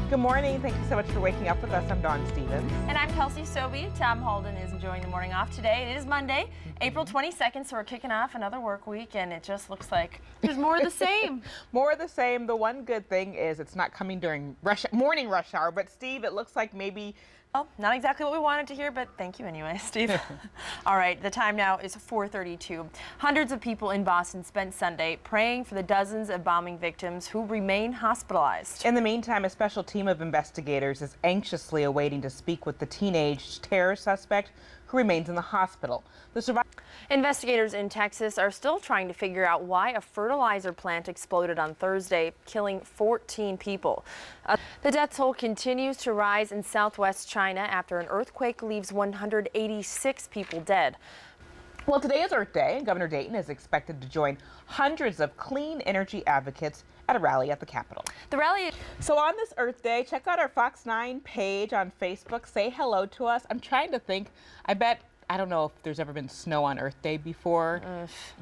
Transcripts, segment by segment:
Good morning. Thank you so much for waking up with us. I'm Dawn Stevens. And I'm Kelsey Soby. Tom Holden is enjoying the morning off today. It is Monday, April 22nd, so we're kicking off another work week, and it just looks like there's more of the same. More of the same. The one good thing is it's not coming during morning rush hour, but Steve, it looks like maybe... Well, not exactly what we wanted to hear, but thank you anyway, Steve. All right, the time now is 4:32. Hundreds of people in Boston spent Sunday praying for the dozens of bombing victims who remain hospitalized. In the meantime, a special team of investigators is anxiously awaiting to speak with the teenage terror suspect who remains in the hospital. Investigators in Texas are still trying to figure out why a fertilizer plant exploded on Thursday, killing 14 people. The death toll continues to rise in southwest China after an earthquake leaves 186 people dead. Well, today is Earth Day, and Governor Dayton is expected to join hundreds of clean energy advocates at a rally at the Capitol. The rally. So on this Earth Day, check out our Fox 9 page on Facebook. Say hello to us. I'm trying to think. I don't know if there's ever been snow on Earth Day before,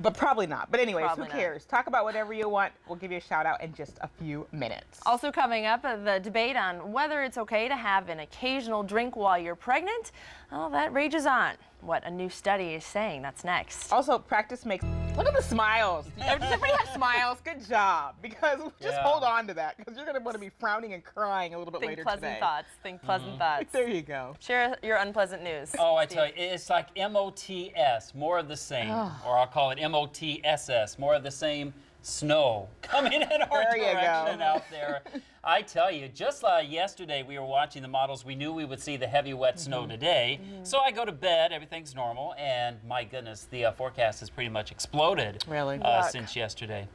but probably not. But anyways, who cares? Talk about whatever you want. We'll give you a shout out in just a few minutes. Also coming up, the debate on whether it's okay to have an occasional drink while you're pregnant. Oh, that rages on. What a new study is saying. That's next. Also, practice makes... Look at the smiles. Does everybody have smiles? Good job. Because just hold on to that, because you're going to want to be frowning and crying a little bit later today. Think pleasant thoughts. Think pleasant thoughts. There you go. Share your unpleasant news. Oh, I tell you, it's like MOTS, more of the same. Or I'll call it MOTSS, more of the same. Snow coming in our direction out there. I tell you, just like yesterday we were watching the models, we knew we would see the heavy wet snow today. So I go to bed, everything's normal, and my goodness, the forecast has pretty much exploded since yesterday.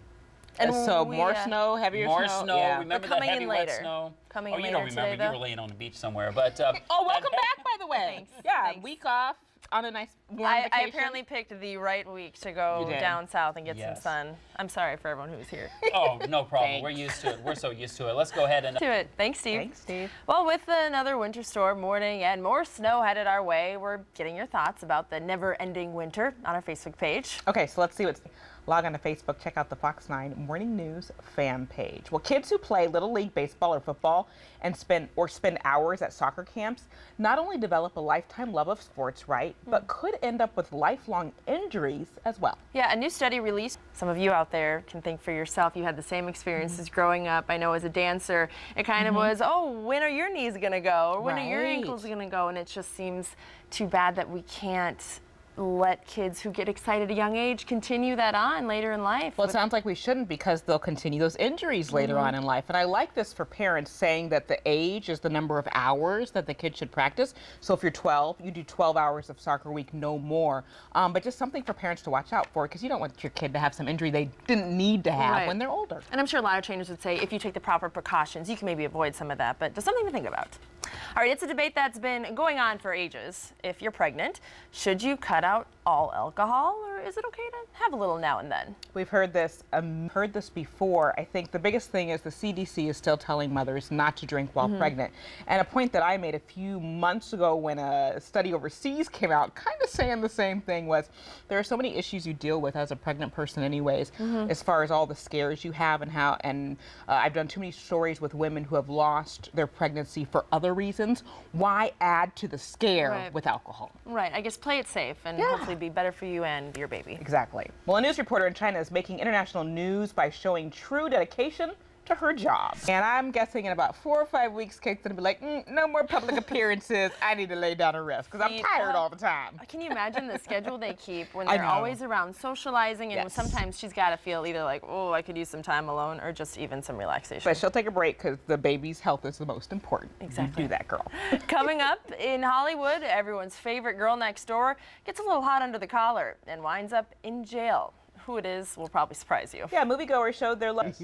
And so more snow, heavier snow. More snow. Yeah. Remember that heavy wet snow? Coming you don't remember. Today, you were laying on the beach somewhere. But oh, welcome back, by the way. Thanks. Yeah, Thanks. Week off on a nice warm vacation. I apparently picked the right week to go down south and get some sun. I'm sorry for everyone who's here. Oh, no problem. We're used to it. We're so used to it. Let's go ahead and... Thanks, Steve. Thanks, Steve. Well, with another winter storm warning and more snow headed our way, we're getting your thoughts about the never-ending winter on our Facebook page. Okay, so let's see what's... Log on to Facebook, check out the Fox 9 Morning News fan page. Well, kids who play Little League baseball or football and spend hours at soccer camps not only develop a lifetime love of sports, right, but could end up with lifelong injuries as well. Yeah, a new study released. Some of you out there can think for yourself. You had the same experiences growing up. I know as a dancer, it kind of was, oh, when are your knees going to go? Or when are your ankles going to go? And it just seems too bad that we can't let kids who get excited at a young age continue that on later in life. Well, it sounds like we shouldn't, because they'll continue those injuries later on in life. And I like this for parents, saying that the age is the number of hours that the kid should practice. So if you're 12, you do 12 hours of soccer a week, no more. But just something for parents to watch out for, because you don't want your kid to have some injury they didn't need to have when they're older. And I'm sure a lot of trainers would say if you take the proper precautions, you can maybe avoid some of that, but just something to think about. All right, it's a debate that's been going on for ages. If you're pregnant, should you cut out all alcohol, or is it okay to have a little now and then? We've heard this before. I think the biggest thing is the CDC is still telling mothers not to drink while pregnant. And a point that I made a few months ago when a study overseas came out kind of saying the same thing was there are so many issues you deal with as a pregnant person anyways, as far as all the scares you have and I've done too many stories with women who have lost their pregnancy for other reasons. Why add to the scare with alcohol? Right, I guess play it safe and hopefully be better for you and your baby. Exactly. Well, a news reporter in China is making international news by showing true dedication to her job. And I'm guessing in about 4 or 5 weeks, Kate's gonna be like, no more public appearances. I need to lay down and rest, because I'm tired all the time. Can you imagine the schedule they keep when they're always around socializing, and sometimes she's got to feel either like, oh, I could use some time alone, or just even some relaxation. But she'll take a break, because the baby's health is the most important. Exactly. You do that, girl. Coming up in Hollywood, everyone's favorite girl next door gets a little hot under the collar and winds up in jail. Who it is will probably surprise you. Yeah, moviegoers showed their love.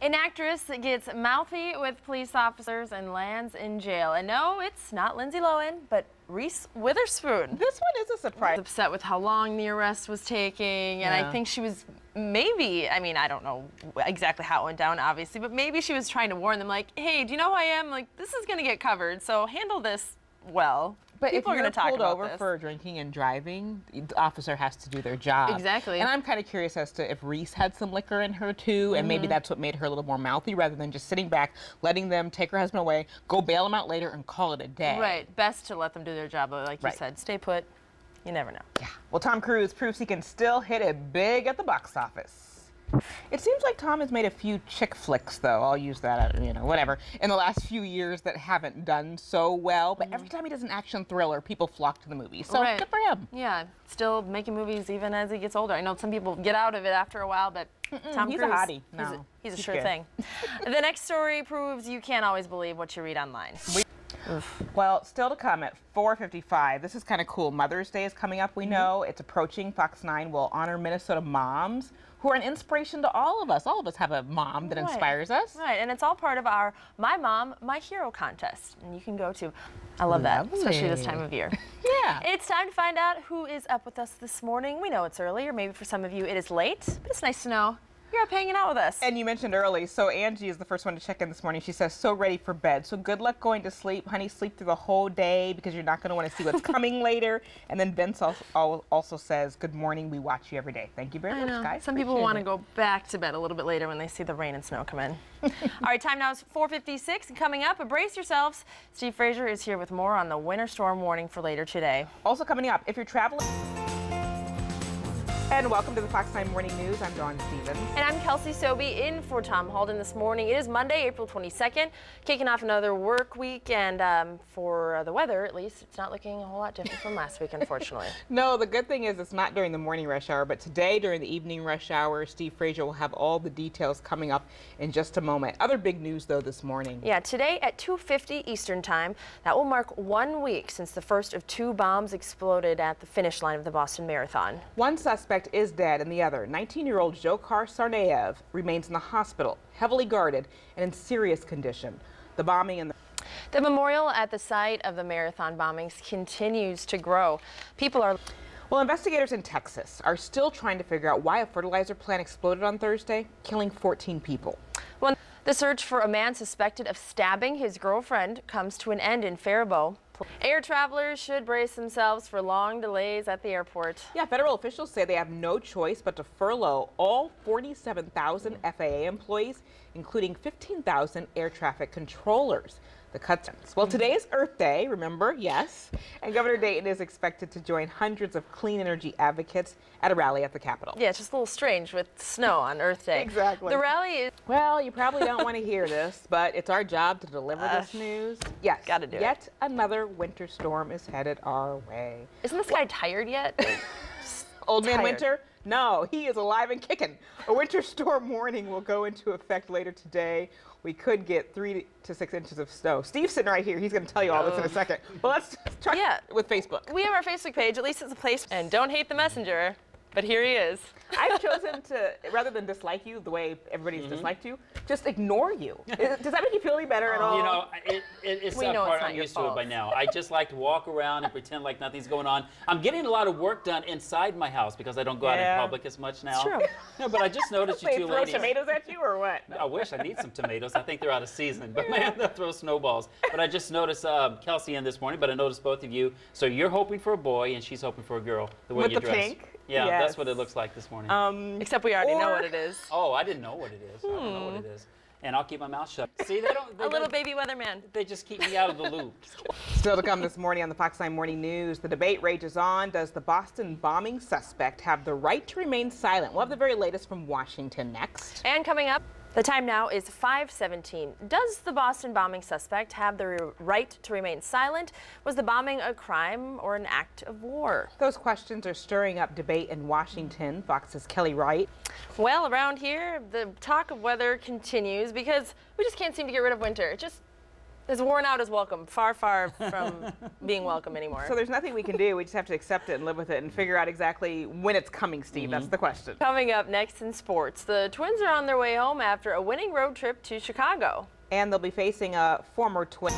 An actress gets mouthy with police officers and lands in jail. And no, it's not Lindsay Lohan, but Reese Witherspoon. This one is a surprise. Was upset with how long the arrest was taking, and I think she was maybe, I mean, I don't know exactly how it went down, obviously, but maybe she was trying to warn them, like, hey, do you know who I am? Like, this is going to get covered, so handle this well. But people if are you're going to talk pulled about over this. for drinking and driving, the officer has to do their job. Exactly. And I'm kind of curious as to if Reese had some liquor in her too, and maybe that's what made her a little more mouthy rather than just sitting back, letting them take her husband away, go bail him out later, and call it a day. Right. Best to let them do their job, but like you said, stay put. You never know. Yeah. Well, Tom Cruise proves he can still hit it big at the box office. It seems like Tom has made a few chick flicks, though. I'll use that, whatever, in the last few years that haven't done so well. But every time he does an action thriller, people flock to the movie. So good for him. Yeah, still making movies even as he gets older. I know some people get out of it after a while, but Tom he's Cruise, a hottie. No, he's a sure thing. The next story proves you can't always believe what you read online. Well, still to come at 4:55. This is kind of cool. Mother's Day is coming up, we know. It's approaching. Fox 9 will honor Minnesota moms who are an inspiration to all of us. All of us have a mom that inspires us. Right, and it's all part of our My Mom, My Hero contest. And you can go to, I love that, especially this time of year. Yeah. It's time to find out who is up with us this morning. We know it's early, or maybe for some of you it is late, but it's nice to know you're up hanging out with us. And you mentioned early, so Angie is the first one to check in this morning. She says, so ready for bed. So good luck going to sleep. Honey, sleep through the whole day because you're not going to want to see what's coming later. And then Ben also says, good morning. We watch you every day. Thank you very much, guys. Some people want to go back to bed a little bit later when they see the rain and snow come in. All right, time now is 4:56. And coming up, brace yourselves. Steve Frazier is here with more on the winter storm warning for later today. Also coming up, if you're traveling... And welcome to the Fox 9 Morning News. I'm Dawn Stevens. And I'm Kelsey Soby in for Tom Halden this morning. It is Monday, April 22nd, kicking off another work week. And for the weather, at least, it's not looking a whole lot different from last week, unfortunately. No, the good thing is it's not during the morning rush hour, but today during the evening rush hour, Steve Frazier will have all the details coming up in just a moment. Other big news, though, this morning. Yeah, today at 2:50 Eastern Time, that will mark 1 week since the first of 2 bombs exploded at the finish line of the Boston Marathon. One suspect is dead, and the other, 19-year-old Dzhokhar Tsarnaev, remains in the hospital, heavily guarded and in serious condition. The bombing and the memorial at the site of the marathon bombings continues to grow. People are... Well, investigators in Texas are still trying to figure out why a fertilizer plant exploded on Thursday, killing 14 people. Well, the search for a man suspected of stabbing his girlfriend comes to an end in Faribault. Air travelers should brace themselves for long delays at the airport. Yeah, federal officials say they have no choice but to furlough all 47,000 FAA employees, including 15,000 air traffic controllers. The cuts. Well, today is Earth Day, remember? Yes. And Governor Dayton is expected to join hundreds of clean energy advocates at a rally at the Capitol. Yeah, it's just a little strange with snow on Earth Day. Exactly. The rally is... Well, you probably don't want to hear this, but it's our job to deliver this news. Yes. Gotta do it. Yet another winter storm is headed our way. Isn't this guy tired yet? Old Man Winter? No, he is alive and kicking. A winter storm warning will go into effect later today. We could get 3 to 6 inches of snow. Steve's sitting right here. He's going to tell you all this in a second. Well, let's try with Facebook. We have our Facebook page. At least it's a place. And don't hate the messenger. But here he is. I've chosen to, rather than dislike you the way everybody's disliked you, just ignore you. Does that make you feel any better at all? You know, it's that part. I'm used to it by now. I just like to walk around and pretend like nothing's going on. I'm getting a lot of work done inside my house because I don't go out in public as much now. It's true. No, but I just noticed you two ladies. Throw tomatoes at you or what? I wish. I need some tomatoes. I think they're out of season. But man, they'll throw snowballs. But I just noticed Kelsey in this morning, but I noticed both of you. So you're hoping for a boy and she's hoping for a girl, the way you dress. With the pink? Yeah, that's what it looks like this morning. Except we already know what it is. Oh, I didn't know what it is. I don't know what it is. And I'll keep my mouth shut. See, a little baby weatherman. They just keep me out of the loop. Still to come this morning on the Fox 9 Morning News, the debate rages on. Does the Boston bombing suspect have the right to remain silent? We'll have the very latest from Washington next. And coming up, the time now is 5:17. Does the Boston bombing suspect have the right to remain silent? Was the bombing a crime or an act of war? Those questions are stirring up debate in Washington. Fox's Kelly Wright. Well, around here, the talk of weather continues because we just can't seem to get rid of winter. It just is worn out as welcome, far, far from being welcome anymore. So there's nothing we can do. We just have to accept it and live with it and figure out exactly when it's coming, Steve. That's the question. Coming up next in sports, the Twins are on their way home after a winning road trip to Chicago. And they'll be facing a former Twin.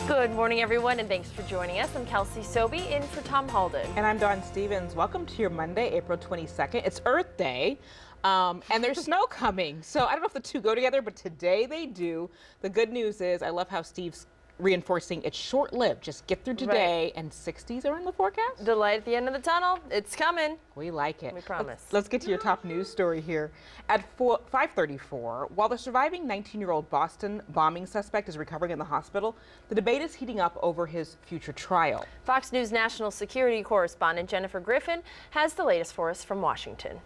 Good morning, everyone, and thanks for joining us. I'm Kelsey Soby in for Tom Halden. And I'm Dawn Stevens. Welcome to your Monday, April 22nd. It's Earth Day. And there's snow coming. So I don't know if the two go together, but today they do. The good news is I love how Steve's reinforcing it's short-lived. Just get through today, and 60s are in the forecast. The light at the end of the tunnel, it's coming. We like it. We promise. Let's get to your top news story here. At 5:34, while the surviving 19-year-old Boston bombing suspect is recovering in the hospital, the debate is heating up over his future trial. Fox News national security correspondent Jennifer Griffin has the latest for us from Washington.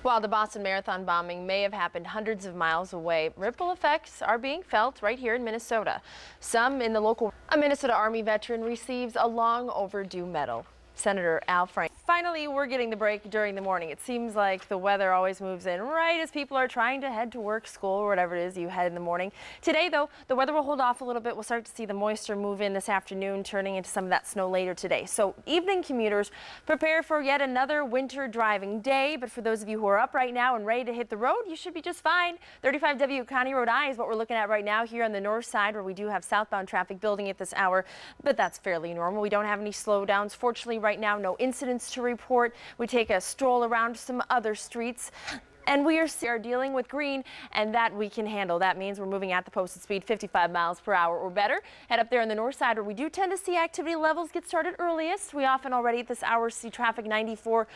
While the Boston Marathon bombing may have happened hundreds of miles away, ripple effects are being felt right here in Minnesota. Some in the local. A Minnesota Army veteran receives a long overdue medal. Senator Al Franken. Finally, we're getting the break during the morning. It seems like the weather always moves in right as people are trying to head to work, school, or whatever it is you head in the morning. Today, though, the weather will hold off a little bit. We'll start to see the moisture move in this afternoon, turning into some of that snow later today. So evening commuters, prepare for yet another winter driving day. But for those of you who are up right now and ready to hit the road, you should be just fine. 35W County Road I is what we're looking at right now here on the north side, where we do have southbound traffic building at this hour, but that's fairly normal. We don't have any slowdowns. Fortunately, right now, no incidents to report. We take a stroll around some other streets. And we are dealing with green, and that we can handle. That means we're moving at the posted speed 55 miles per hour or better. Head up there on the north side where we do tend to see activity levels get started earliest. We often already at this hour see traffic 94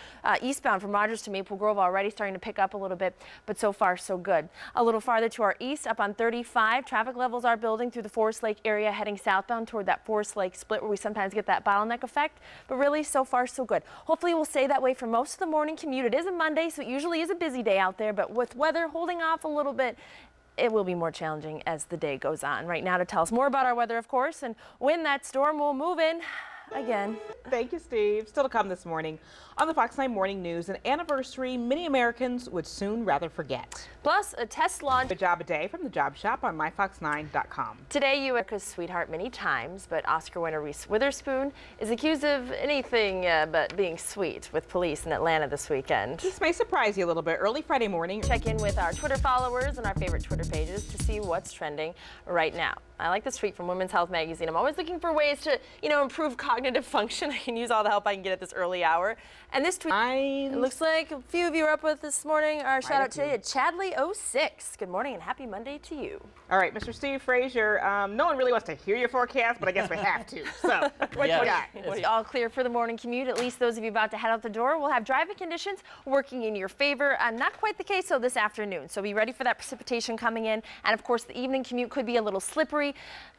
eastbound from Rogers to Maple Grove already starting to pick up a little bit, but so far so good. A little farther to our east up on 35, traffic levels are building through the Forest Lake area heading southbound toward that Forest Lake split where we sometimes get that bottleneck effect, but really so far so good. Hopefully we'll stay that way for most of the morning commute. It is a Monday, so it usually is a busy day out there, but with weather holding off a little bit, it will be more challenging as the day goes on. Right now, to tell us more about our weather, of course, and when that storm will move in again. Thank you, Steve. Still to come this morning on the Fox 9 Morning News, an anniversary many Americans would soon rather forget. Plus, a test launch. A job a day from the job shop on myfox9.com. Today, America's sweetheart many times, but Oscar winner Reese Witherspoon is accused of anything but being sweet with police in Atlanta this weekend. This may surprise you a little bit. Early Friday morning. Check in with our Twitter followers and our favorite Twitter pages to see what's trending right now. I like this tweet from Women's Health Magazine. I'm always looking for ways to, improve cognitive function. I can use all the help I can get at this early hour. And this tweet, it looks like a few of you are up with this morning. Our shout out today to Chadley06. Good morning and happy Monday to you. All right, Mr. Steve Frazier, no one really wants to hear your forecast, but I guess we have to. So, what you got? It's all clear for the morning commute. At least those of you about to head out the door will have driving conditions working in your favor. Not quite the case, though, this afternoon. So be ready for that precipitation coming in. And, of course, the evening commute could be a little slippery,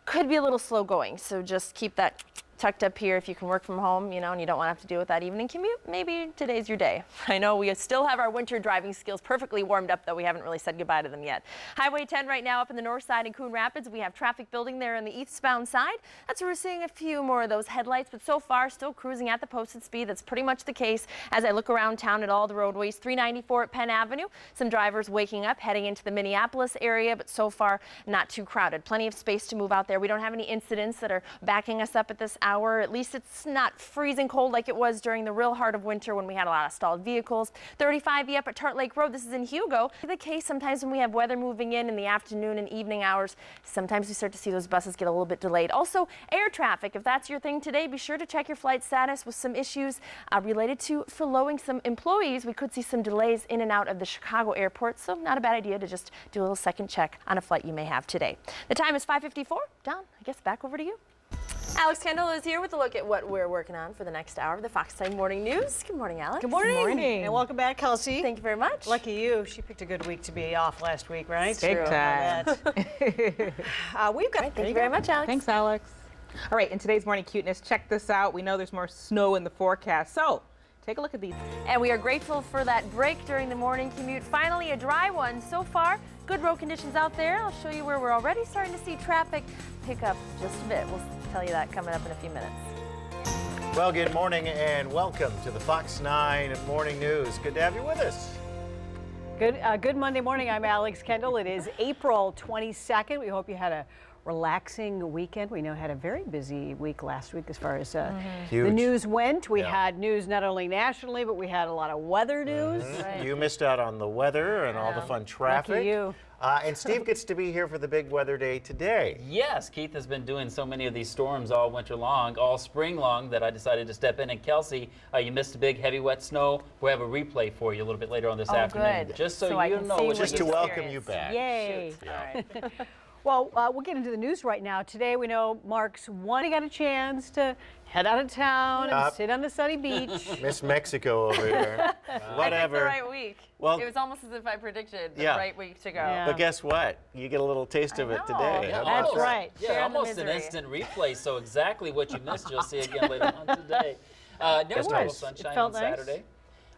could be a little slow going. So just keep that tucked up here if you can work from home, and you don't want to have to deal with that evening commute. Maybe today's your day. I know we still have our winter driving skills perfectly warmed up, though we haven't really said goodbye to them yet. Highway 10 right now up in the north side in Coon Rapids. We have traffic building there on the eastbound side. That's where we're seeing a few more of those headlights, but so far still cruising at the posted speed. That's pretty much the case as I look around town at all the roadways. 394 at Penn Avenue. Some drivers waking up, heading into the Minneapolis area, but so far not too crowded. Plenty of space to move out there. We don't have any incidents that are backing us up at this hour. At least it's not freezing cold like it was during the real heart of winter when we had a lot of stalled vehicles. 35E up at Tart Lake Road. This is in Hugo. The case sometimes when we have weather moving in the afternoon and evening hours, sometimes we start to see those buses get a little bit delayed. Also, air traffic. If that's your thing today, be sure to check your flight status with some issues related to furloughing some employees. We could see some delays in and out of the Chicago airport, so not a bad idea to just do a little second check on a flight you may have today. The time is 5:54. Don, I guess back over to you. Alex Kendall is here with a look at what we're working on for the next hour of the Fox 9 Morning News. Good morning, Alex. Good morning. Good morning. And welcome back, Kelsey. Thank you very much. Lucky you. She picked a good week to be off last week, right? Big time. We've got. Thank you very much, Alex. Thanks, Alex. All right, in today's morning cuteness, check this out. We know there's more snow in the forecast, so take a look at these. And we are grateful for that break during the morning commute. Finally, a dry one so far. Good road conditions out there. I'll show you where we're already starting to see traffic pick up just a bit. We'll tell you that coming up in a few minutes. Well, good morning and welcome to the Fox 9 Morning News. Good to have you with us. Good Monday morning. I'm Alex Kendall. It is April 22nd. We hope you had a relaxing weekend. We know had a very busy week last week as far as the news went. We had news not only nationally, but we had a lot of weather news. Right. You missed out on the weather and all the fun traffic. Lucky you. And Steve gets to be here for the big weather day today. Yes, Keith has been doing so many of these storms all winter long, all spring long, that I decided to step in. And Kelsey, you missed a big heavy wet snow. We'll have a replay for you a little bit later on this afternoon. Good. Just so I you can know see what Just to you welcome you back. Yay. Yeah. Well, we'll get into the news right now. Today, we know Mark's got a chance to head out of town and sit on the sunny beach. Miss Mexico over here. Whatever. I picked the right week. Well, it was almost as if I predicted the right week to go. Yeah. But guess what? You get a little taste of it today. Yeah, that's right. Yeah, almost an instant replay. So exactly what you missed, you'll see again later on today. Never total sunshine on Saturday.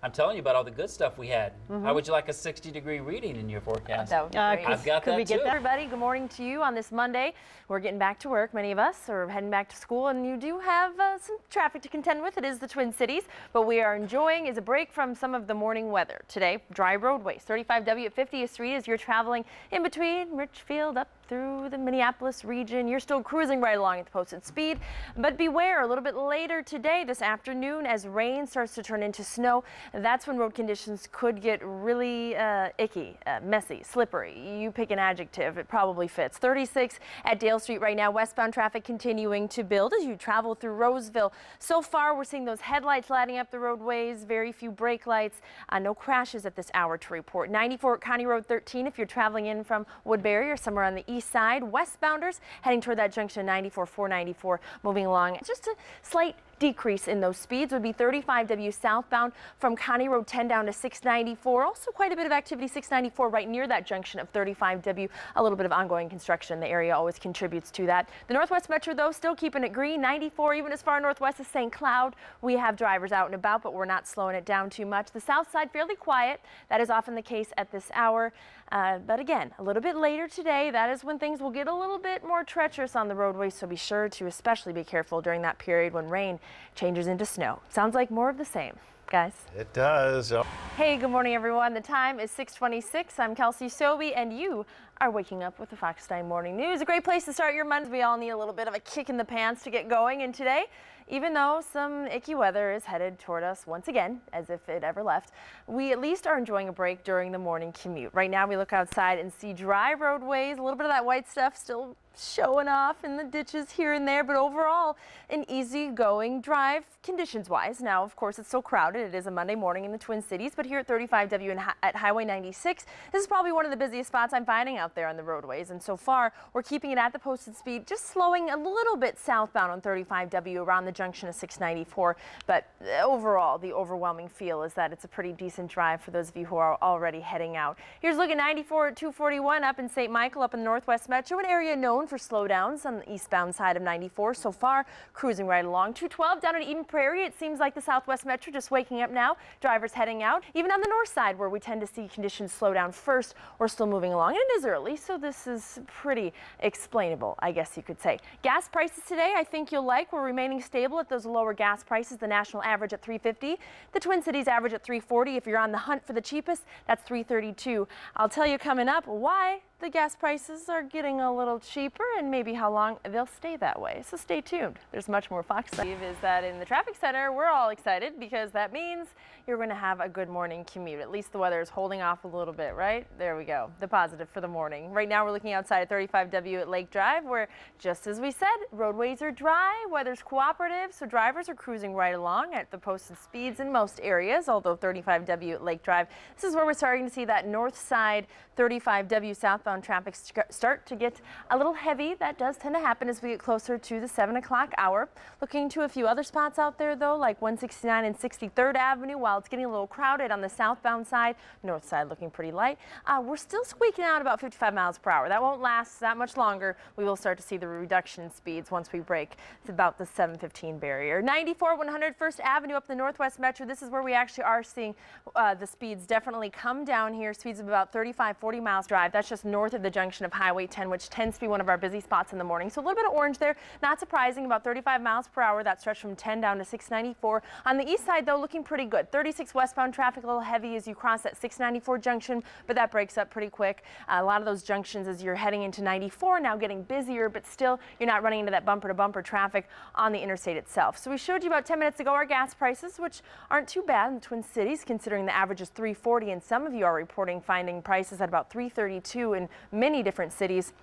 I'm telling you about all the good stuff we had. How would you like a 60-degree reading in your forecast? That would be great. I've got that too. Everybody, good morning to you on this Monday. We're getting back to work, many of us are heading back to school, and you do have some traffic to contend with. It is the Twin Cities, but we are enjoying is a break from some of the morning weather. Today, dry roadways, 35W at 50th Street as you're traveling in between Richfield up through the Minneapolis region. You're still cruising right along at the posted speed, but beware a little bit later today, this afternoon, as rain starts to turn into snow. That's when road conditions could get really icky, messy, slippery. You pick an adjective, it probably fits. 36 at Dale Street right now, westbound traffic continuing to build as you travel through Roseville. So far, we're seeing those headlights lighting up the roadways, very few brake lights, no crashes at this hour to report. 94 at County Road 13 if you're traveling in from Woodbury or somewhere on the east side. Westbounders heading toward that junction 94, 494, moving along. Just a slight decrease in those speeds would be 35W southbound from County Road 10 down to 694. Also quite a bit of activity 694 right near that junction of 35W. A little bit of ongoing construction in the area always contributes to that. The Northwest Metro though still keeping it green. 94 even as far northwest as St. Cloud. We have drivers out and about, but we're not slowing it down too much. The south side fairly quiet. That is often the case at this hour. But again, a little bit later today, that is when things will get a little bit more treacherous on the roadways. So be sure to especially be careful during that period when rain changes into snow. Sounds like more of the same, guys. It does. Hey, good morning, everyone. The time is 6:26. I'm Kelsey Soby, and you are waking up with the Fox 9 Morning News. A great place to start your Monday. We all need a little bit of a kick in the pants to get going. And today, even though some icky weather is headed toward us once again, as if it ever left, we at least are enjoying a break during the morning commute. Right now, we look outside and see dry roadways, a little bit of that white stuff still showing off in the ditches here and there, but overall an easy-going drive conditions-wise. Now, of course, it's so crowded. It is a Monday morning in the Twin Cities, but here at 35W and at Highway 96, this is probably one of the busiest spots I'm finding out there on the roadways. And so far, we're keeping it at the posted speed, just slowing a little bit southbound on 35W around the junction of 694. But overall, the overwhelming feel is that it's a pretty decent drive for those of you who are already heading out. Here's looking 94 at 241 up in St. Michael, up in the Northwest Metro, an area known for slowdowns on the eastbound side of 94. So far, cruising right along. 212 down at Eden Prairie. It seems like the Southwest Metro just waking up now. Drivers heading out. Even on the north side where we tend to see conditions slow down first, we're still moving along. And it is early, so this is pretty explainable, I guess you could say. Gas prices today, I think you'll like. We're remaining stable at those lower gas prices. The national average at $3.50. The Twin Cities average at $3.40. If you're on the hunt for the cheapest, that's $3.32. I'll tell you coming up why the gas prices are getting a little cheaper and maybe how long they'll stay that way. So stay tuned. There's much more Fox. Is that in the traffic center, we're all excited because that means you're going to have a good morning commute. At least the weather is holding off a little bit, right? There we go. The positive for the morning. Right now we're looking outside at 35W at Lake Drive where, just as we said, roadways are dry, weather's cooperative, so drivers are cruising right along at the posted speeds in most areas, although 35W at Lake Drive. This is where we're starting to see that north side 35W southbound traffic start to get a little heavy. That does tend to happen as we get closer to the 7 o'clock hour. Looking to a few other spots out there though, like 169 and 63rd Avenue. While it's getting a little crowded on the southbound side, north side looking pretty light. We're still squeaking out about 55 miles per hour. That won't last that much longer. We will start to see the reduction in speeds once we break. It's about the 715 barrier. 94 100 First Avenue up the Northwest Metro. This is where we actually are seeing the speeds definitely come down here. Speeds of about 35-40 miles drive. That's just north of the junction of Highway 10, which tends to be one of our busy spots in the morning. So a little bit of orange there. Not surprising, about 35 miles per hour. That stretch from 10 down to 694. On the east side, though, looking pretty good. 36 westbound traffic a little heavy as you cross that 694 junction, but that breaks up pretty quick. A lot of those junctions as you're heading into 94 now getting busier, but still you're not running into that bumper-to-bumper traffic on the interstate itself. So we showed you about 10 minutes ago our gas prices, which aren't too bad in the Twin Cities, considering the average is $3.40, and some of you are reporting finding prices at about $3.32 in many different cities.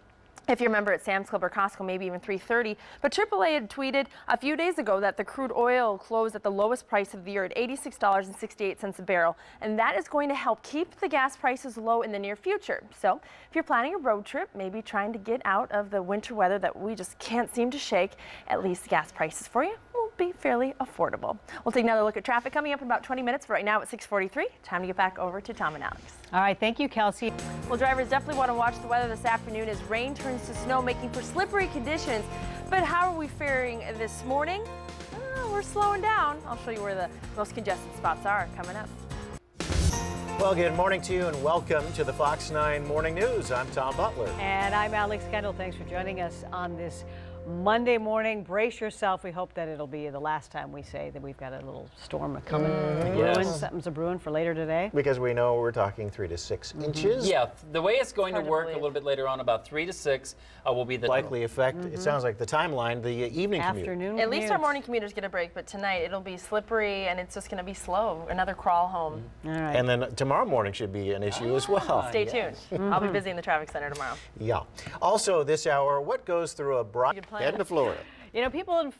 if you remember at Sam's Club or Costco, maybe even $3.30. But AAA had tweeted a few days ago that the crude oil closed at the lowest price of the year at $86.68 a barrel. And that is going to help keep the gas prices low in the near future. So if you're planning a road trip, maybe trying to get out of the winter weather that we just can't seem to shake, at least gas prices for you will be fairly affordable. We'll take another look at traffic coming up in about 20 minutes. But right now at 6:43, time to get back over to Tom and Alex. All right, thank you, Kelsey. Well, drivers definitely want to watch the weather this afternoon as rain turns to snow, making for slippery conditions. But how are we faring this morning? We're slowing down. I'll show you where the most congested spots are coming up. Well, good morning to you and welcome to the Fox 9 Morning News. I'm Tom Butler. And I'm Alex Kendall. Thanks for joining us on this Monday morning. Brace yourself. We hope that it'll be the last time we say that we've got a little storm coming. Yes. Something's a brewing for later today. Because we know we're talking 3 to 6 inches. Yeah, the way it's going to work a little bit later on, about 3 to 6, will be the likely effect. It sounds like the timeline, the evening afternoon. At least our morning commuters get a break, but tonight it'll be slippery and it's just going to be slow. Another crawl home. All right. And then tomorrow morning should be an issue as well. Stay tuned. I'll be busy in the traffic center tomorrow. Yeah. Also this hour, what goes through a bride heading to Florida? You know, people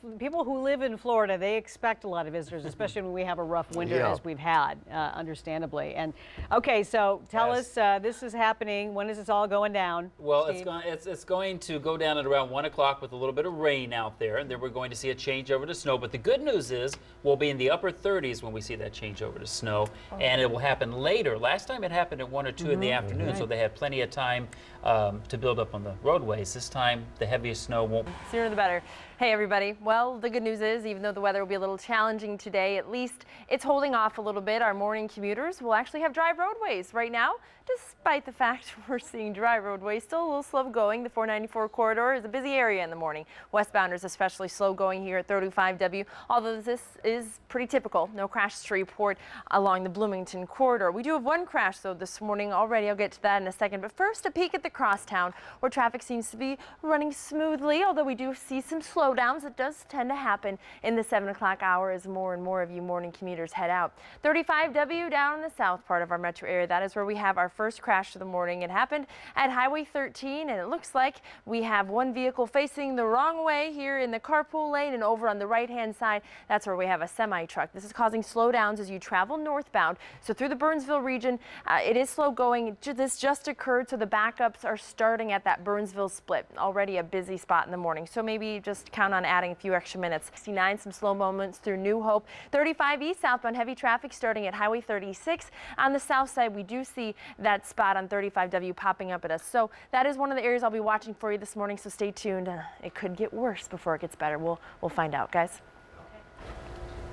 who live in Florida, they expect a lot of visitors, especially when we have a rough winter as we've had, understandably. And okay, so tell us, this is happening. When is this all going down? Well, it's going to go down at around 1 o'clock with a little bit of rain out there, and then we're going to see a change over to snow. But the good news is we'll be in the upper 30s when we see that change over to snow, and it will happen later. Last time it happened at 1 or 2 in the afternoon, so they had plenty of time to build up on the roadways. This time, the heaviest snow won't. Sooner the better. Hey everybody, well the good news is even though the weather will be a little challenging today, at least it's holding off a little bit. Our morning commuters will actually have dry roadways right now. Despite the fact we're seeing dry roadways, still a little slow going. The 494 corridor is a busy area in the morning. Westbounders especially slow going here at 35W, although this is pretty typical. No crashes to report along the Bloomington corridor. We do have one crash though this morning already. I'll get to that in a second. But first, a peek at the crosstown where traffic seems to be running smoothly, although we do see some slowdowns. It does tend to happen in the 7 o'clock hour as more and more of you morning commuters head out. 35W down in the south part of our metro area. That is where we have our first crash of the morning. It happened at Highway 13, and it looks like we have one vehicle facing the wrong way here in the carpool lane, and over on the right-hand side, that's where we have a semi-truck. This is causing slowdowns as you travel northbound. So through the Burnsville region, it is slow going. This just occurred, so the backups are starting at that Burnsville split. Already a busy spot in the morning, so maybe just count on adding a few extra minutes. 69, some slow moments through New Hope. 35 east southbound heavy traffic starting at Highway 36. On the south side, we do see that spot on 35W popping up at us. So that is one of the areas I'll be watching for you this morning, so stay tuned. It could get worse before it gets better. We'll find out, guys.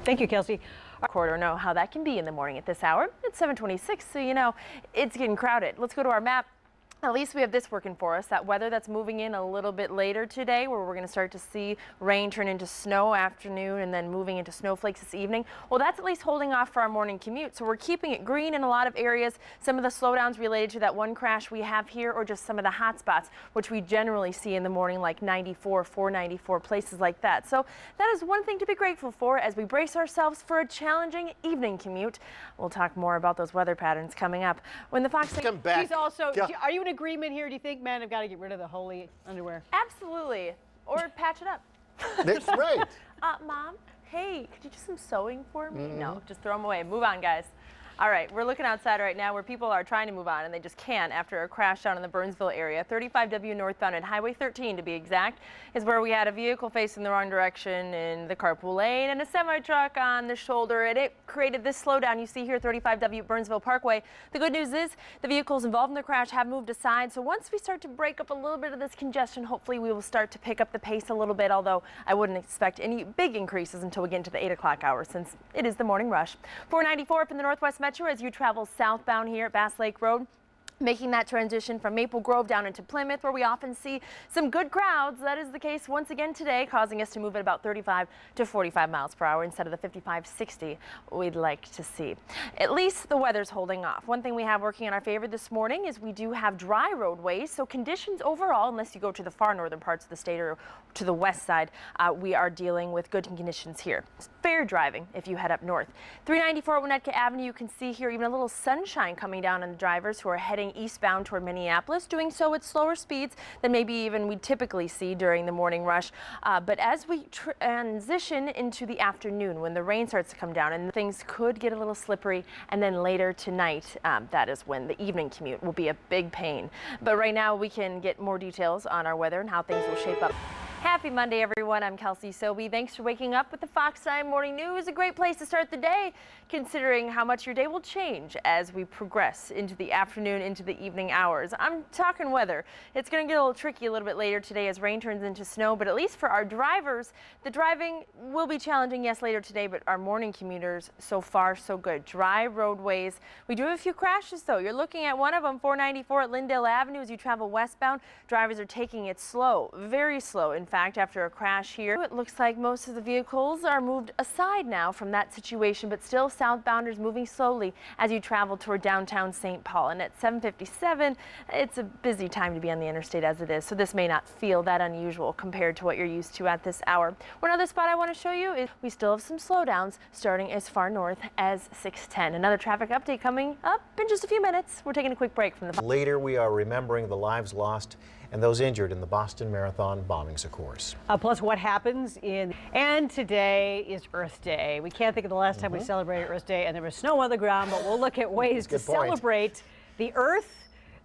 Thank you, Kelsey. Corridor know how that can be in the morning at this hour. It's 7:26, so you know it's getting crowded. Let's go to our map. At least we have this working for us, that weather that's moving in a little bit later today, where we're going to start to see rain turn into snow afternoon and then moving into snowflakes this evening. Well, that's at least holding off for our morning commute. So we're keeping it green in a lot of areas. Some of the slowdowns related to that one crash we have here, or just some of the hot spots, which we generally see in the morning, like 94, 494, places like that. So that is one thing to be grateful for as we brace ourselves for a challenging evening commute. We'll talk more about those weather patterns coming up. When the Fox... Come back. She's also, are you in agreement here? Do you think men have got to get rid of the holy underwear? Absolutely. Or patch it up. That's right. Mom, hey, could you do some sewing for me? No, just throw them away. Move on, guys. All right, we're looking outside right now where people are trying to move on and they just can't after a crash down in the Burnsville area. 35W northbound at Highway 13 to be exact is where we had a vehicle facing the wrong direction in the carpool lane and a semi-truck on the shoulder, and it created this slowdown you see here, 35W Burnsville Parkway. The good news is the vehicles involved in the crash have moved aside, so once we start to break up a little bit of this congestion, hopefully we will start to pick up the pace a little bit, although I wouldn't expect any big increases until we get into the 8 o'clock hour since it is the morning rush. 494 up in the Northwest Metro as you travel southbound here at Bass Lake Road. Making that transition from Maple Grove down into Plymouth, where we often see some good crowds. That is the case once again today, causing us to move at about 35 to 45 miles per hour instead of the 55, 60 we'd like to see. At least the weather's holding off. One thing we have working in our favor this morning is we do have dry roadways, so conditions overall, unless you go to the far northern parts of the state or to the west side, we are dealing with good conditions here. It's fair driving if you head up north. 394 Winnetka Avenue, you can see here even a little sunshine coming down on the drivers who are heading heading eastbound toward Minneapolis, doing so at slower speeds than maybe even we typically see during the morning rush. But as we transition into the afternoon, when the rain starts to come down and things could get a little slippery, and then later tonight, that is when the evening commute will be a big pain. But right now we can get more details on our weather and how things will shape up. Happy Monday, everyone. I'm Kelsey Soby. Thanks for waking up with the Fox 9 Morning News. A great place to start the day, considering how much your day will change as we progress into the afternoon, into the evening hours. I'm talking weather. It's going to get a little tricky a little bit later today as rain turns into snow, but at least for our drivers, the driving will be challenging, yes, later today, but our morning commuters, so far, so good. Dry roadways. We do have a few crashes, though. You're looking at one of them, 494 at Lyndale Avenue. As you travel westbound, drivers are taking it slow, very slow. In fact, after a crash here, it looks like most of the vehicles are moved aside now from that situation, but still southbounders moving slowly as you travel toward downtown St. Paul. And at 7:57, it's a busy time to be on the interstate as it is, so this may not feel that unusual compared to what you're used to at this hour. One other spot I want to show you is we still have some slowdowns starting as far north as 610. Another traffic update coming up in just a few minutes. We're taking a quick break from the... Later, we are remembering the lives lost and those injured in the Boston Marathon bombings, of course. Plus what happens and today is Earth Day. We can't think of the last time we celebrated Earth Day and there was snow on the ground, but we'll look at ways to celebrate the Earth,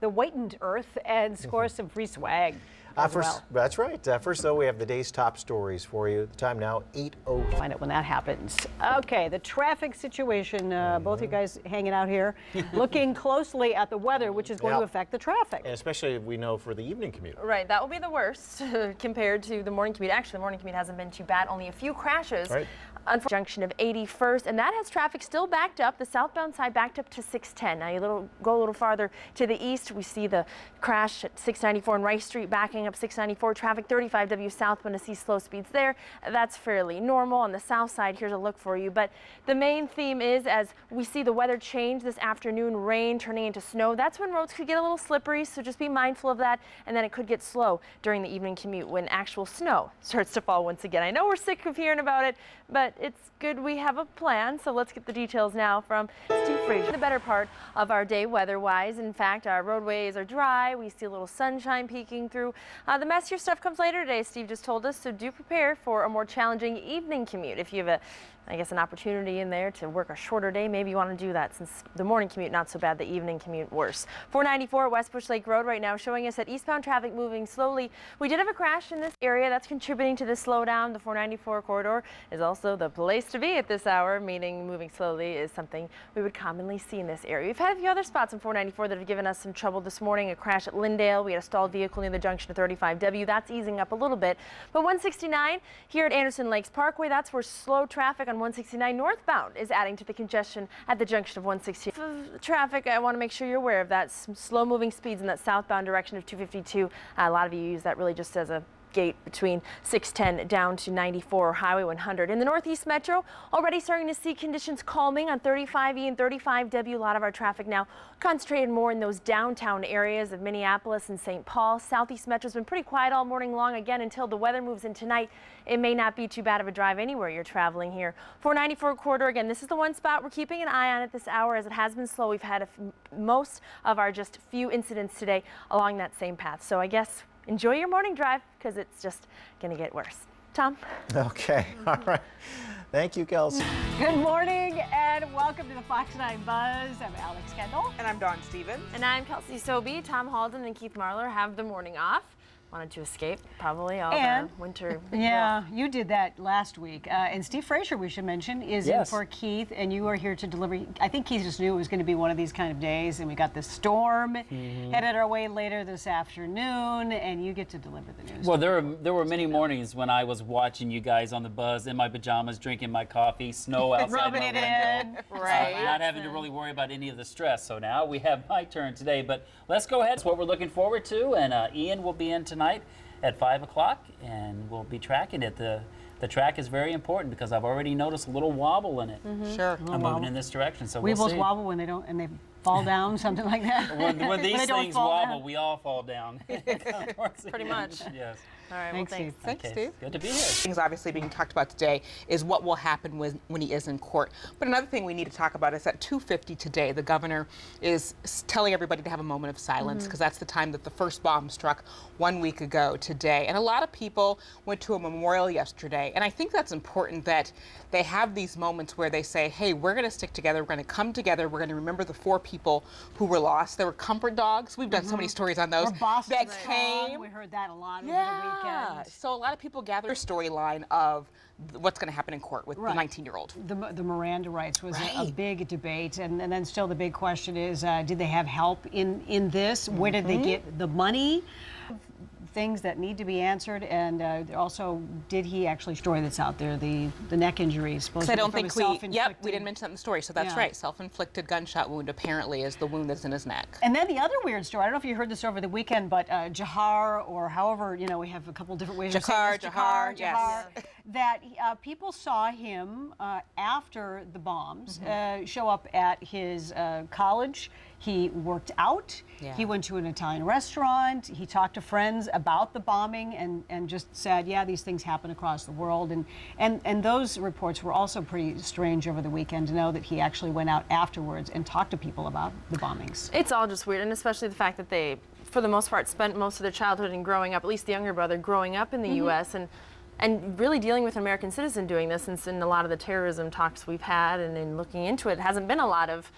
the whitened Earth, and score some free swag. That's right. First, though, we have the day's top stories for you. The time now, 8:05. Find out when that happens. Okay, the traffic situation. Both you guys hanging out here, looking closely at the weather, which is going to affect the traffic. And especially, we know, for the evening commute. Right, that will be the worst compared to the morning commute. Actually, the morning commute hasn't been too bad. Only a few crashes. Right. Junction of 81st, and that has traffic still backed up. The southbound side backed up to 610. Now you go a little farther to the east. We see the crash at 694 and Rice Street backing up 694. Traffic 35W southbound to see slow speeds there. That's fairly normal. On the south side, here's a look for you. But the main theme is as we see the weather change this afternoon, rain turning into snow. That's when roads could get a little slippery, so just be mindful of that. And then it could get slow during the evening commute when actual snow starts to fall once again. I know we're sick of hearing about it, but it's good we have a plan, so let's get the details now from Steve Frazier. The better part of our day weather-wise. In fact, our roadways are dry. We see a little sunshine peeking through. The messier stuff comes later today, Steve just told us, so do prepare for a more challenging evening commute. If you have an opportunity in there to work a shorter day, maybe you want to do that since the morning commute not so bad, the evening commute worse. 494 West Bush Lake Road right now showing us that eastbound traffic moving slowly. We did have a crash in this area that's contributing to the slowdown. The 494 corridor is also the place to be at this hour, meaning moving slowly is something we would commonly see in this area. We've had a few other spots on 494 that have given us some trouble this morning. A crash at Lyndale. We had a stalled vehicle near the junction of 35W. That's easing up a little bit. But 169 here at Anderson Lakes Parkway, that's where slow traffic on 169 northbound is adding to the congestion at the junction of 160. Traffic, I want to make sure you're aware of that. Some slow moving speeds in that southbound direction of 252. A lot of you use that really just as a gate between 610 down to 94 Highway 100. In the Northeast Metro, already starting to see conditions calming on 35E and 35W. A lot of our traffic now concentrated more in those downtown areas of Minneapolis and St. Paul. Southeast Metro's been pretty quiet all morning long, again, until the weather moves in tonight. It may not be too bad of a drive anywhere you're traveling here. 494 corridor, again, this is the one spot we're keeping an eye on at this hour as it has been slow. We've had most of our just few incidents today along that same path. So I guess enjoy your morning drive because it's just going to get worse. Tom? Okay. All right. Thank you, Kelsey. Good morning and welcome to the Fox 9 Buzz. I'm Alex Kendall. And I'm Dawn Stevens. And I'm Kelsey Soby. Tom Halden and Keith Marler have the morning off. Wanted to escape probably all the winter. Yeah, you did that last week. And Steve Frazier, we should mention, is in for Keith, and you are here to deliver. I think Keith just knew it was going to be one of these kind of days, and we got the storm headed our way later this afternoon, and you get to deliver the news. Well, there were many mornings when I was watching you guys on the Buzz in my pajamas, drinking my coffee, snow outside rubbing it in, right? Not having to really worry about any of the stress. So now we have my turn today, but let's go ahead. It's what we're looking forward to, and Ian will be in tonight at 5 o'clock, and we'll be tracking it. The track is very important because I've already noticed a little wobble in it. Sure. I'm moving in this direction, so Weebles we'll see. wobble when they don't, and they fall down, something like that. When these things wobble, we all fall down. Pretty much. Yes. All right, Thanks, well, thanks. Thanks, Okay. Steve. Good to be here. Things obviously being talked about today is what will happen when he is in court. But another thing we need to talk about is at 2:50 today, the governor is telling everybody to have a moment of silence because that's the time that the first bomb struck 1 week ago today. And a lot of people went to a memorial yesterday. And I think that's important that they have these moments where they say, hey, we're going to stick together. We're going to come together. We're going to remember the 4 people who were lost. There were comfort dogs. We've done so many stories on those. That came. We heard that a lot over the weekend. So a lot of people gather a storyline of what's going to happen in court with the 19-year-old. The Miranda rights was a big debate, and then still the big question is, did they have help in this? Where did they get the money? Things that need to be answered, and also, did he actually story that's out there, the neck injuries? Because I don't think we didn't mention that in the story, so that's right. Self-inflicted gunshot wound apparently is the wound that's in his neck. And then the other weird story, I don't know if you heard this over the weekend, but Jahar, or however, we have a couple different ways of saying this. Jahar, yes. That people saw him after the bombs show up at his college. He worked out. Yeah. He went to an Italian restaurant. He talked to friends about the bombing and just said, yeah, these things happen across the world. And those reports were also pretty strange over the weekend, to know that he actually went out afterwards and talked to people about the bombings. It's all just weird, and especially the fact that they, for the most part, spent most of their childhood and growing up, at least the younger brother, growing up in the U.S. and really dealing with an American citizen doing this, since in a lot of the terrorism talks we've had and in looking into it, hasn't been a lot of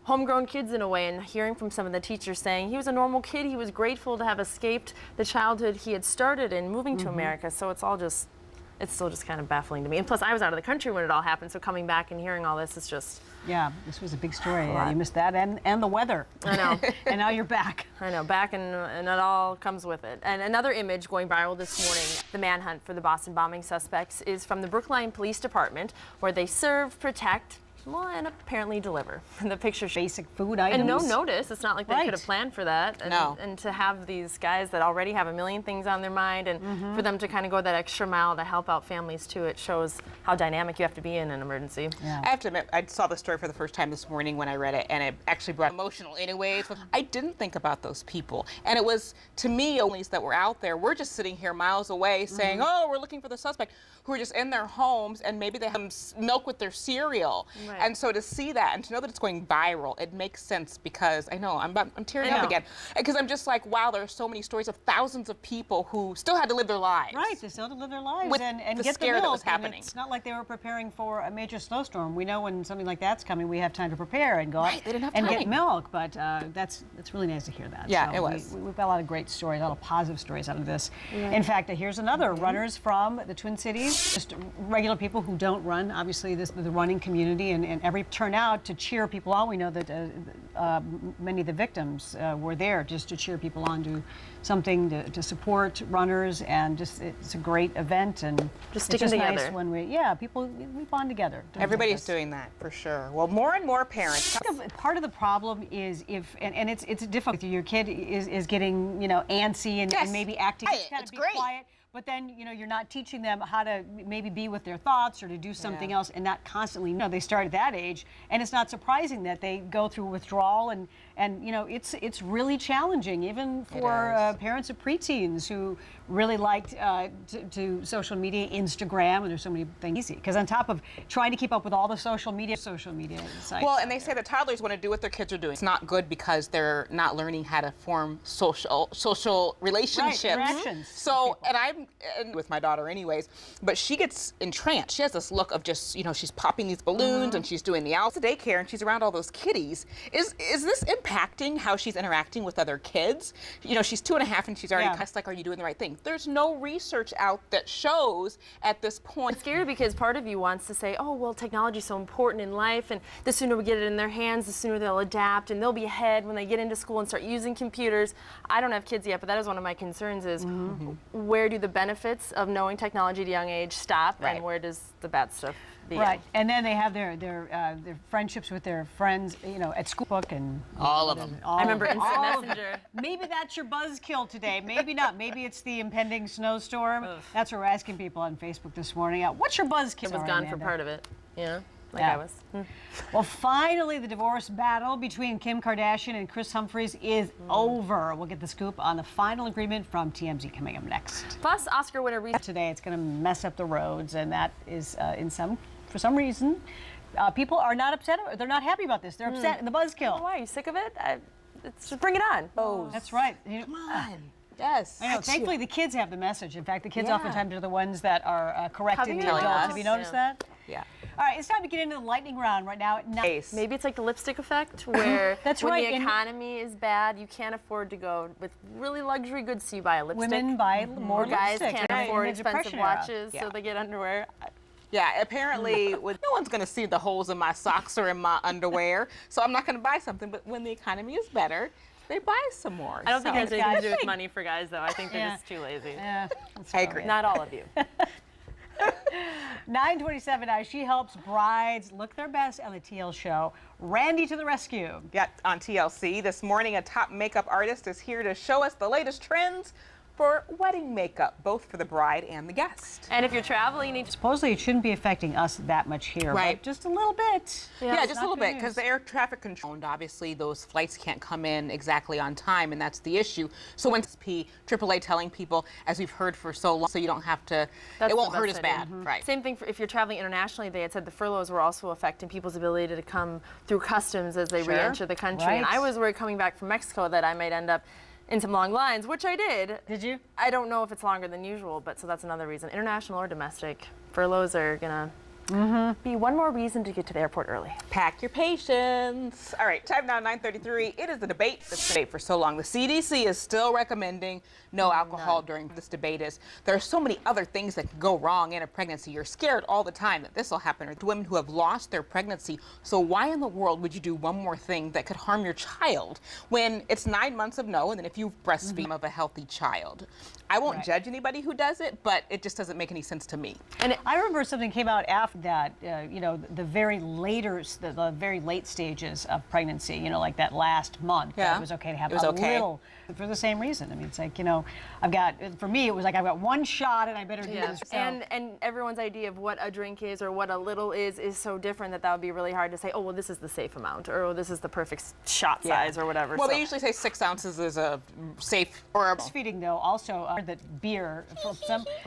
homegrown kids in a way, and hearing from some of the teachers saying he was a normal kid, he was grateful to have escaped the childhood he had started in moving to America. So it's still just kind of baffling to me. And plus, I was out of the country when it all happened, so coming back and hearing all this is just... Yeah, this was a big story. You missed that, and the weather. I know. And now you're back. I know, back, and it all comes with it. And another image going viral this morning, the manhunt for the Boston bombing suspects, is from the Brookline Police Department, where they serve, protect, and apparently deliver. The picture shows basic food items. And no notice. It's not like they could have planned for that. And, and to have these guys that already have a million things on their mind, and for them to kind of go that extra mile to help out families too, it shows how dynamic you have to be in an emergency. Yeah. I have to admit, I saw the story for the first time this morning when I read it, and it actually brought emotional anyways. I didn't think about those people. And it was, to me, at least, that were out there. We're just sitting here miles away saying, oh, we're looking for the suspect, who are just in their homes, and maybe they have milk with their cereal. Right. And so to see that and to know that it's going viral, it makes sense, because I know I'm tearing up again, because I'm just like, wow, there are so many stories of thousands of people who still had to live their lives. Right, they still had to live their lives with and the get scare the milk, that was happening. It's not like they were preparing for a major snowstorm. We know when something like that's coming, we have time to prepare and go out and get milk. But that's really nice to hear that. Yeah, so it was. We've got a lot of great stories, a lot of positive stories out of this. Yeah. In fact, here's another runners from the Twin Cities, just regular people who don't run. Obviously, the running community and every turnout to cheer people on. We know that many of the victims were there just to cheer people on, to something to support runners, and just it's a great event, and just sticking together. Nice when we bond together. Everybody's doing that for sure. Well, more and more parents. Part of the problem is and it's difficult. Your kid is getting antsy and maybe acting kind of quiet. But then, you're not teaching them how to maybe be with their thoughts or to do something else, and not constantly, they start at that age, and it's not surprising that they go through withdrawal, and it's really challenging, even for parents of preteens who really like to social media, Instagram, and there's so many things easy. Because on top of trying to keep up with all the social media sites. Well, and they say that toddlers want to do what their kids are doing. It's not good because they're not learning how to form social relationships. Right, interactions. So, and I'm with my daughter anyways, but she gets entranced. She has this look of just, she's popping these balloons and she's doing the owls at daycare, and she's around all those kitties. Is this impacting how she's interacting with other kids? She's 2.5 and she's already cussed, like, are you doing the right thing? There's no research out that shows at this point. It's scary because part of you wants to say, oh, well, technology is so important in life, and the sooner we get it in their hands, the sooner they'll adapt, and they'll be ahead when they get into school and start using computers. I don't have kids yet, but that is one of my concerns, is where do the benefits of knowing technology at a young age stop, and where does the bad stuff begin? Right, and then they have their friendships with their friends, at school book, and all of them. I remember Instant Messenger. Maybe that's your buzzkill today. Maybe not. Maybe it's the impending snowstorm. That's what we're asking people on Facebook this morning. What's your buzzkill? It was gone for part of it. Yeah. like I was. Well, finally, the divorce battle between Kim Kardashian and Kris Humphries is over. We'll get the scoop on the final agreement from TMZ coming up next. Plus, Oscar winner today, it's going to mess up the roads, and that is for some reason, people are not upset. They're not happy about this. They're upset in the buzzkill. Why? Are you sick of it? Just bring it on. Oh, that's right. Come on. Yes. I know. Thankfully, the kids have the message. In fact, the kids oftentimes are the ones that are correcting the adults. Have you noticed that? Yeah. All right, it's time to get into the lightning round right now. Maybe it's like the lipstick effect, where That's when right. the economy is bad, you can't afford to go with really luxury goods, so you buy a lipstick. Women buy more guys lipstick. can't afford In the expensive Depression era. watches, so they get underwear. Yeah, apparently no one's going to see the holes in my socks or in my underwear, so I'm not going to buy something. But when the economy is better, they buy some more. I don't think it has anything to do with money for guys, though. I think they're just too lazy. Yeah, I agree. Not all of you. 9:27 now. She helps brides look their best on the TL show. Randy to the rescue. Yeah, on TLC this morning, a top makeup artist is here to show us the latest trends for wedding makeup, both for the bride and the guest. And if you're traveling, you need to... Supposedly, it shouldn't be affecting us that much here, right? But just a little bit. Yeah, just a little bit, because the air traffic control, obviously, those flights can't come in exactly on time, and that's the issue. So when AAA telling people, as we've heard for so long, so you don't have to, it won't hurt as bad, right? Same thing if you're traveling internationally. They had said the furloughs were also affecting people's ability to come through customs as they re-enter the country. Right. And I was worried coming back from Mexico that I might end up in some long lines, which I did. Did you? I don't know if it's longer than usual, but so that's another reason. International or domestic, furloughs are gonna be one more reason to get to the airport early. Pack your patience. All right, time now 9:33. It is the debate that's been for so long. The CDC is still recommending no alcohol during this debate. There are so many other things that can go wrong in a pregnancy. You're scared all the time that this will happen, or women who have lost their pregnancy. So why in the world would you do one more thing that could harm your child when it's 9 months of no, and then if you breastfeed of a healthy child? I won't judge anybody who does it, but it just doesn't make any sense to me. And I remember something came out after that, you know, the very very late stages of pregnancy, you know, like that last month. Yeah. It was okay to have a little, for the same reason. I mean, it's like, you know, for me, it was like, I've got one shot and I better do this. So. And everyone's idea of what a drink is or what a little is so different that would be really hard to say, oh, well, this is the safe amount, or oh, this is the perfect shot size, or whatever. Well, they usually say 6 ounces is a safe, or a... Breastfeeding, though, also, that beer,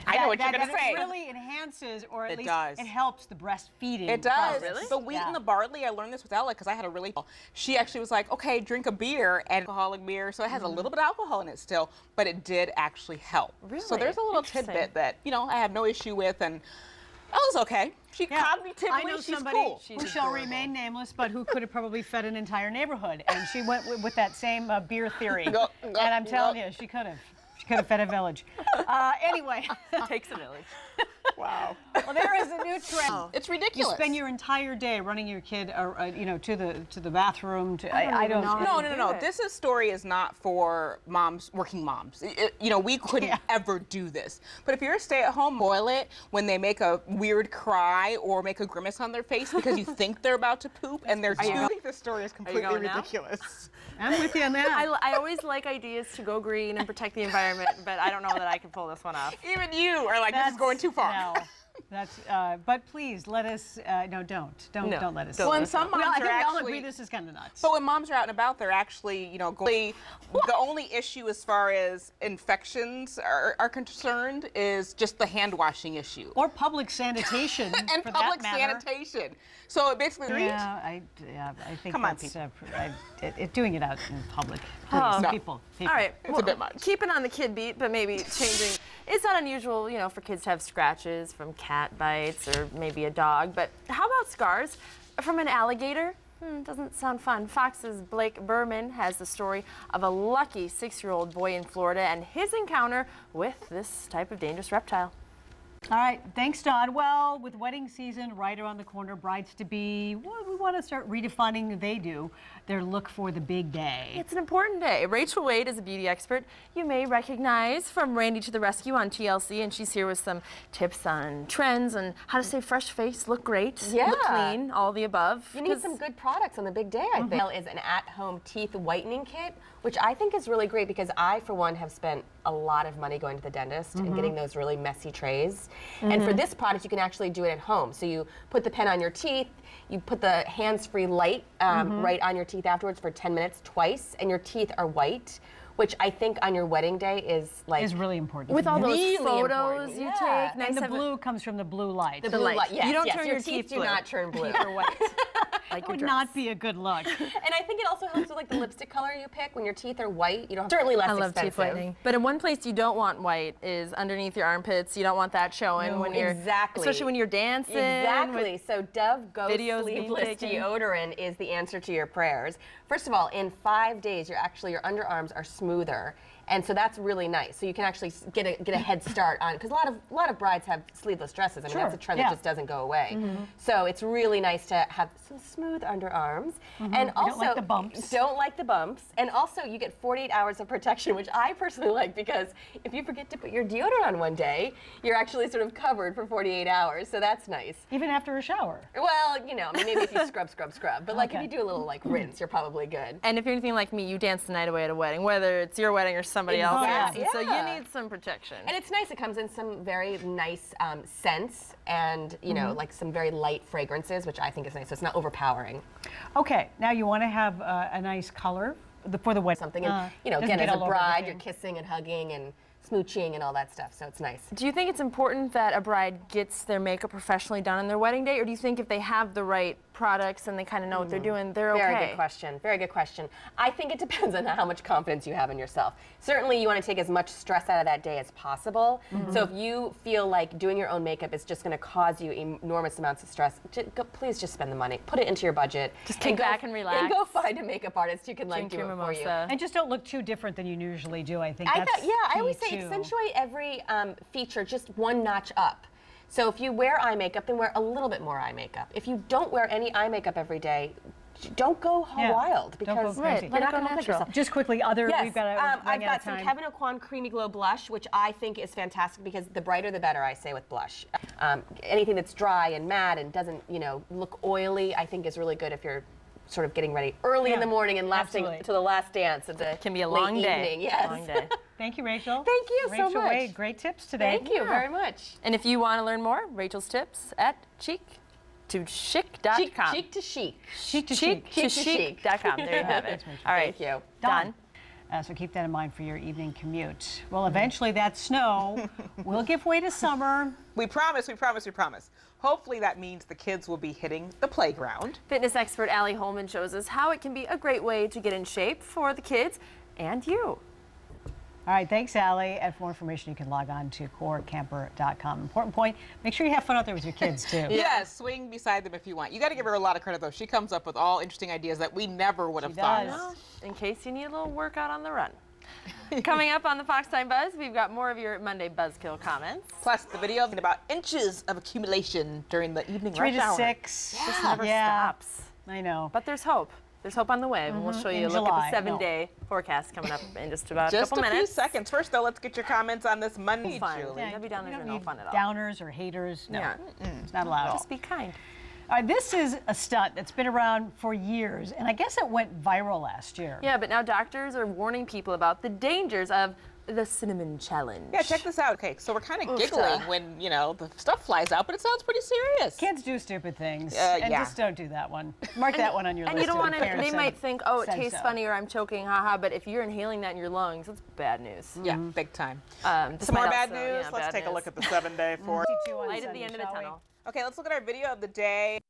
I know what you're going to say. It really enhances, or at least does. It helps the breastfeeding. It does. process. Really? The wheat and the barley, I learned this with Ella because I had a really, she actually was like, okay, drink a bear, and alcoholic beer, so it has a little bit of alcohol in it still, but it did actually help. Really? So there's a little tidbit that, you know, I have no issue with, and Ella's okay. She cognitively, I know she's somebody cool. who shall remain nameless, but who could have probably fed an entire neighborhood, and she went with that same beer theory. And I'm telling you, she could have. She could have fed a village. Anyway. It takes a village. Wow. Well, there is a new trend. It's ridiculous. You spend your entire day running your kid, you know, to the bathroom. I don't know. No. This story is not for moms, working moms. You know, we couldn't ever do this. But if you're a stay-at-home, boil it when they make a weird cry or make a grimace on their face because you think they're about to poop and they're I think this story is completely ridiculous. I'm with you on that. I always like ideas to go green and protect the environment, but I don't know that I can pull this one off. Even you are like, this is going too far. No. That's, but please let us, no, don't let us. Well, and some moms I think are we all actually, agree this is kind of nuts. but when moms are out and about, they're actually, you know, the only issue as far as infections are concerned is just the hand washing issue. Or public sanitation. And for public that matter. sanitation. So it basically, I think Come on, that's, doing it out in public. Please, people. All right, it's a bit much. Keeping on the kid beat, but maybe changing. It's not unusual, you know, for kids to have scratches from cat bites or maybe a dog, but how about scars from an alligator? Doesn't sound fun. Fox's Blake Berman has the story of a lucky 6-year-old boy in Florida and his encounter with this type of dangerous reptile. All right, thanks, Don. Well, with wedding season right around the corner, brides-to-be, well, we want to start redefining their look for the big day. It's an important day. Rachel Wade is a beauty expert you may recognize from Randy to the Rescue on TLC, and she's here with some tips on trends and how to stay fresh face, look great, look clean, all the above. You need some good products on the big day, I think. Is an at-home teeth whitening kit, which I think is really great because I, for one, have spent a lot of money going to the dentist and getting those really messy trays. And for this product, you can actually do it at home. So you put the pen on your teeth, you put the hands-free light right on your teeth afterwards for 10 minutes twice, and your teeth are white, which I think on your wedding day is like is really important. With all those really photos important. you Yeah. take. Nice And the blue comes from the blue light. The blue light. Yes, You don't yes. turn your your teeth teeth do not turn blue. Or white. Like That would not be a good look. And I think it also helps with like the lipstick color you pick. When your teeth are white, you don't have certainly less I love expensive. teeth whitening. But in one place you don't want white is underneath your armpits. You don't want that showing when you're especially when you're dancing. Exactly. So Dove Ghost videos being Sleeveless taken. Deodorant is the answer to your prayers. First of all, in 5 days, your underarms are smoother. And so that's really nice. So you can actually get a head start on, because a lot of brides have sleeveless dresses. I mean, that's a trend that just doesn't go away. So it's really nice to have some smooth underarms. And also, don't like the bumps. Don't like the bumps. And also, you get 48 hours of protection, which I personally like, because if you forget to put your deodorant on one day, you're actually sort of covered for 48 hours. So that's nice. Even after a shower. Well, you know, I mean, maybe if you scrub. But like if you do a little like rinse, you're probably good. And if you're anything like me, you dance the night away at a wedding, whether it's your wedding or somebody else's. Exactly. So you need some protection. And it's nice. It comes in some very nice scents and, you know, like some very light fragrances, which I think is nice. So it's not overpowering. Okay, now you want to have a nice color for the wedding. Something, and, you know, doesn't again, get as a all over bride, everything. you're kissing and hugging and smooching and all that stuff. So it's nice. Do you think it's important that a bride gets their makeup professionally done on their wedding day, or do you think if they have the right products and they kind of know what they're doing, they're okay? Very good question. Very good question. I think it depends on how much confidence you have in yourself. Certainly, you want to take as much stress out of that day as possible. So if you feel like doing your own makeup is just going to cause you enormous amounts of stress, please just spend the money. Put it into your budget. Just kick back and relax. And go find a makeup artist who can like Drink do your it for you. mimosa. And just don't look too different than you usually do. I think I that's thought, yeah, I always say key, too. accentuate every feature just one notch up. So if you wear eye makeup, then wear a little bit more eye makeup. If you don't wear any eye makeup every day, don't go wild, because Don't go crazy. you're not going to look yourself. Just quickly, Yes, we've got I've got some Kevyn Aucoin Creamy Glow Blush, which I think is fantastic because the brighter the better, I say, with blush. Anything that's dry and matte and doesn't, you know, look oily, I think is really good if you're sort of getting ready early in the morning and lasting to the last dance of the Can be a late long day. evening. Yes. Long day. Thank you, Rachel. Thank you so Rachel much. Wade, great tips today. Thank you very much. And if you want to learn more, Rachel's tips at cheek2chic.com. Cheek to chic. Chic to chic. Cheek2chic.com. There you have it. All right. Thank you. Done. So keep that in mind for your evening commute. Well, eventually that snow will give way to summer. We promise, we promise, we promise. Hopefully that means the kids will be hitting the playground. Fitness expert Allie Holman shows us how it can be a great way to get in shape for the kids and you. All right, thanks, Allie. And for more information, you can log on to corecamper.com. Important point, make sure you have fun out there with your kids, too. Yes, swing beside them if you want. You got to give her a lot of credit, though. She comes up with all interesting ideas that we never would have thought does. of. Well, in case you need a little workout on the run. Coming up on the Fox Time Buzz, we've got more of your Monday Buzzkill comments. Plus the video about inches of accumulation during the evening 3 rush to hour. 6. This never stops. I know. But there's hope. There's hope on the way. And we'll show you a look July. at the 7-day forecast coming up in just about Just a couple a few minutes. seconds. First, though, let's get your comments on this Monday, Fun. Julie. Debbie Downers You are don't no need fun at all. downers or haters. No, Yeah. it's not allowed. Just be kind. All right, this is a stunt that's been around for years, and I guess it went viral last year. Yeah, but now doctors are warning people about the dangers of the cinnamon challenge. Yeah, check this out. Okay, so we're kind of giggling when, you know, the stuff flies out, but it sounds pretty serious. Kids do stupid things, yeah. and just don't do that one. Mark that one on your And list. you don't want if to, parents they might think, oh, it said tastes so. funny or I'm choking, haha, but if you're inhaling that in your lungs, it's bad news. Yeah, big time. Some Some more bad news? Let's take a look at the 7-day for. Light at the end of the tunnel. Okay, let's look at our video of the day.